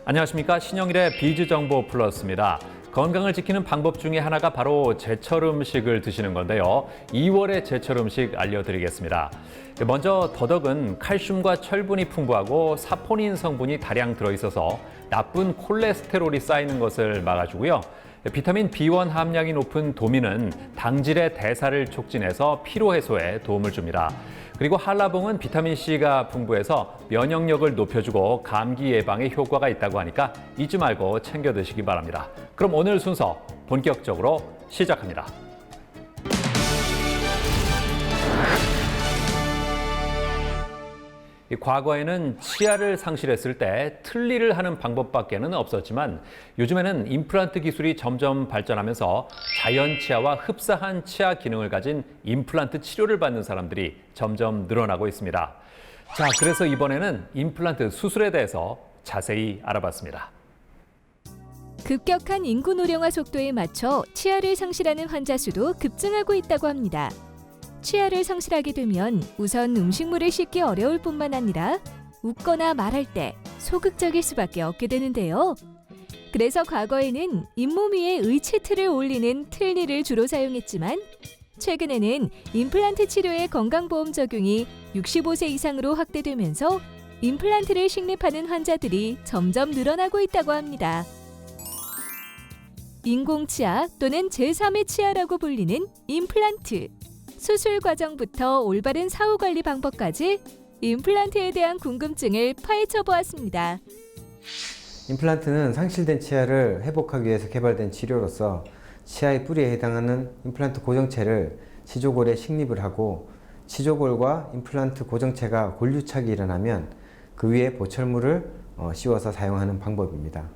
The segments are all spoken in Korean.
안녕하십니까. 신영일의 비즈정보 플러스입니다. 건강을 지키는 방법 중에 하나가 바로 제철 음식을 드시는 건데요. 2월의 제철 음식 알려드리겠습니다. 먼저 더덕은 칼슘과 철분이 풍부하고 사포닌 성분이 다량 들어있어서 나쁜 콜레스테롤이 쌓이는 것을 막아주고요. 비타민 B1 함량이 높은 도미는 당질의 대사를 촉진해서 피로 해소에 도움을 줍니다. 그리고 한라봉은 비타민C가 풍부해서 면역력을 높여주고 감기 예방에 효과가 있다고 하니까 잊지 말고 챙겨 드시기 바랍니다. 그럼 오늘 순서 본격적으로 시작합니다. 과거에는 치아를 상실했을 때 틀니를 하는 방법밖에는 없었지만 요즘에는 임플란트 기술이 점점 발전하면서 자연 치아와 흡사한 치아 기능을 가진 임플란트 치료를 받는 사람들이 점점 늘어나고 있습니다. 자, 그래서 이번에는 임플란트 수술에 대해서 자세히 알아봤습니다. 급격한 인구 노령화 속도에 맞춰 치아를 상실하는 환자 수도 급증하고 있다고 합니다. 치아를 상실하게 되면 우선 음식물을 씹기 어려울 뿐만 아니라 웃거나 말할 때 소극적일 수밖에 없게 되는데요. 그래서 과거에는 잇몸 위에 의치틀을 올리는 틀니를 주로 사용했지만 최근에는 임플란트 치료의 건강보험 적용이 65세 이상으로 확대되면서 임플란트를 식립하는 환자들이 점점 늘어나고 있다고 합니다. 인공치아 또는 제3의 치아라고 불리는 임플란트. 수술 과정부터 올바른 사후 관리 방법까지 임플란트에 대한 궁금증을 파헤쳐 보았습니다. 임플란트는 상실된 치아를 회복하기 위해서 개발된 치료로서 치아의 뿌리에 해당하는 임플란트 고정체를 치조골에 식립을 하고 치조골과 임플란트 고정체가 골유착이 일어나면 그 위에 보철물을 씌워서 사용하는 방법입니다.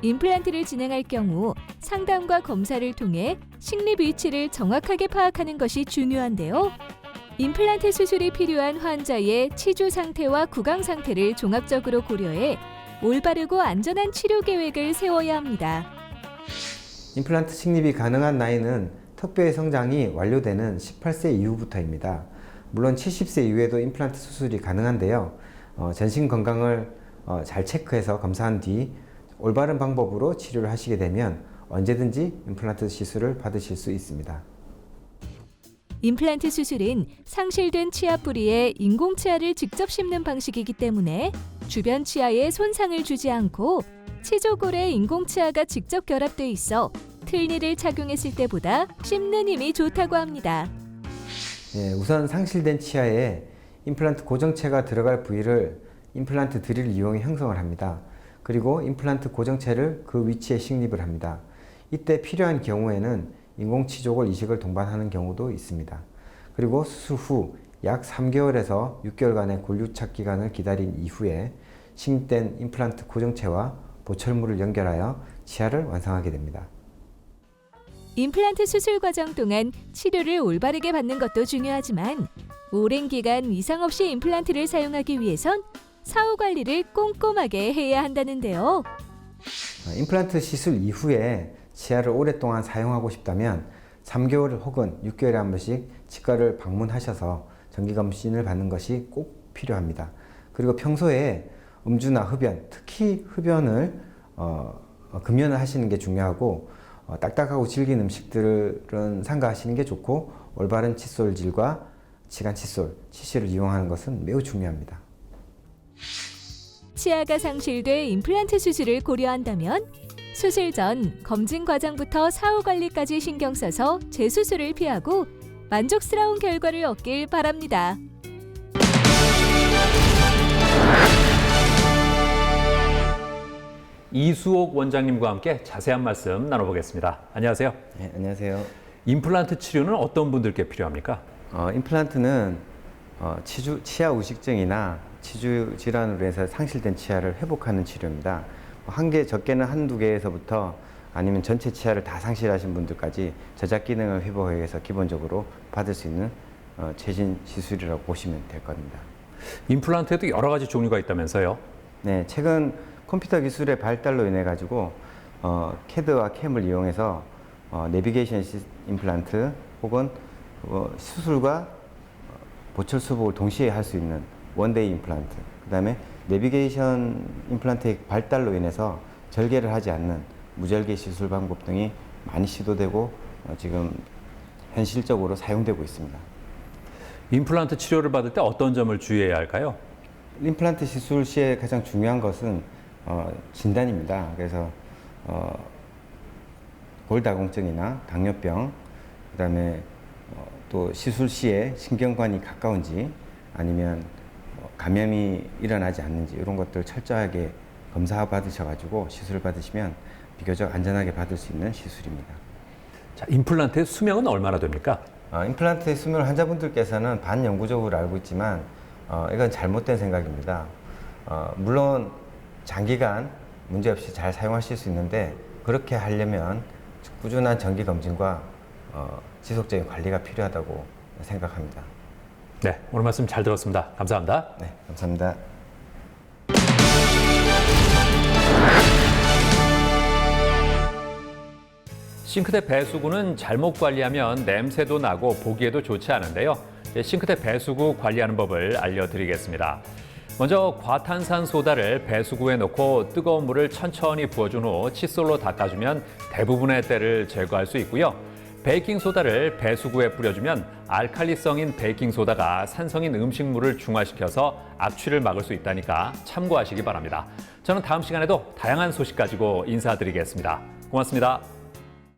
임플란트를 진행할 경우 상담과 검사를 통해 식립 위치를 정확하게 파악하는 것이 중요한데요. 임플란트 수술이 필요한 환자의 치주 상태와 구강 상태를 종합적으로 고려해 올바르고 안전한 치료 계획을 세워야 합니다. 임플란트 식립이 가능한 나이는 턱뼈의 성장이 완료되는 18세 이후부터입니다. 물론 70세 이후에도 임플란트 수술이 가능한데요. 전신 건강을 잘 체크해서 검사한 뒤 올바른 방법으로 치료를 하시게 되면 언제든지 임플란트 시술을 받으실 수 있습니다. 임플란트 수술은 상실된 치아 뿌리에 인공치아를 직접 심는 방식이기 때문에 주변 치아에 손상을 주지 않고 치조골에 인공치아가 직접 결합돼 있어 틀니를 착용했을 때보다 씹는 힘이 좋다고 합니다. 우선 상실된 치아에 임플란트 고정체가 들어갈 부위를 임플란트 드릴을 이용해 형성을 합니다. 그리고 임플란트 고정체를 그 위치에 식립을 합니다. 이때 필요한 경우에는 인공치조골 이식을 동반하는 경우도 있습니다. 그리고 수술 후 약 3개월에서 6개월간의 골유착 기간을 기다린 이후에 식립된 임플란트 고정체와 보철물을 연결하여 치아를 완성하게 됩니다. 임플란트 수술 과정 동안 치료를 올바르게 받는 것도 중요하지만 오랜 기간 이상 없이 임플란트를 사용하기 위해선 사후 관리를 꼼꼼하게 해야 한다는데요. 임플란트 시술 이후에 치아를 오랫동안 사용하고 싶다면 3개월 혹은 6개월에 한 번씩 치과를 방문하셔서 정기검진을 받는 것이 꼭 필요합니다. 그리고 평소에 음주나 흡연, 특히 흡연을 금연을 하시는 게 중요하고 딱딱하고 질긴 음식들은 삼가하시는 게 좋고 올바른 칫솔질과 치간 칫솔, 치실을 이용하는 것은 매우 중요합니다. 치아가 상실돼 임플란트 수술을 고려한다면 수술 전 검진 과정부터 사후 관리까지 신경 써서 재수술을 피하고 만족스러운 결과를 얻길 바랍니다. 이수옥 원장님과 함께 자세한 말씀 나눠보겠습니다. 안녕하세요. 네, 안녕하세요. 임플란트 치료는 어떤 분들께 필요합니까? 임플란트는 치아 우식증이나 치주 질환으로 해서 상실된 치아를 회복하는 치료입니다. 적게는 한두 개에서부터 아니면 전체 치아를 다 상실하신 분들까지 저작 기능을 회복하기 위해서 기본적으로 받을 수 있는 최신 시술이라고 보시면 될 겁니다. 임플란트에도 여러 가지 종류가 있다면서요? 네, 최근 컴퓨터 기술의 발달로 인해 가지고 CAD와 CAM을 이용해서 내비게이션 임플란트 혹은 수술과 보철 수복을 동시에 할 수 있는 원데이 임플란트, 그 다음에 내비게이션 임플란트의 발달로 인해서 절개를 하지 않는 무절개 시술 방법 등이 많이 시도되고 지금 현실적으로 사용되고 있습니다. 임플란트 치료를 받을 때 어떤 점을 주의해야 할까요? 임플란트 시술 시에 가장 중요한 것은 진단입니다. 그래서 골다공증이나 당뇨병, 그다음에 또 시술 시에 신경관이 가까운지 아니면 감염이 일어나지 않는지 이런 것들 철저하게 검사 받으셔가지고 시술을 받으시면 비교적 안전하게 받을 수 있는 시술입니다. 자, 임플란트의 수명은 얼마나 됩니까? 임플란트의 수명을 환자분들께서는 반영구적으로 알고 있지만 이건 잘못된 생각입니다. 물론 장기간 문제없이 잘 사용하실 수 있는데 그렇게 하려면 꾸준한 정기 검진과 지속적인 관리가 필요하다고 생각합니다. 네, 오늘 말씀 잘 들었습니다. 감사합니다. 네, 감사합니다. 싱크대 배수구는 잘못 관리하면 냄새도 나고 보기에도 좋지 않은데요. 싱크대 배수구 관리하는 법을 알려드리겠습니다. 먼저 과탄산 소다를 배수구에 넣고 뜨거운 물을 천천히 부어준 후 칫솔로 닦아주면 대부분의 때를 제거할 수 있고요. 베이킹 소다를 배수구에 뿌려주면 알칼리성인 베이킹 소다가 산성인 음식물을 중화시켜서 악취를 막을 수 있다니까 참고하시기 바랍니다. 저는 다음 시간에도 다양한 소식 가지고 인사드리겠습니다. 고맙습니다.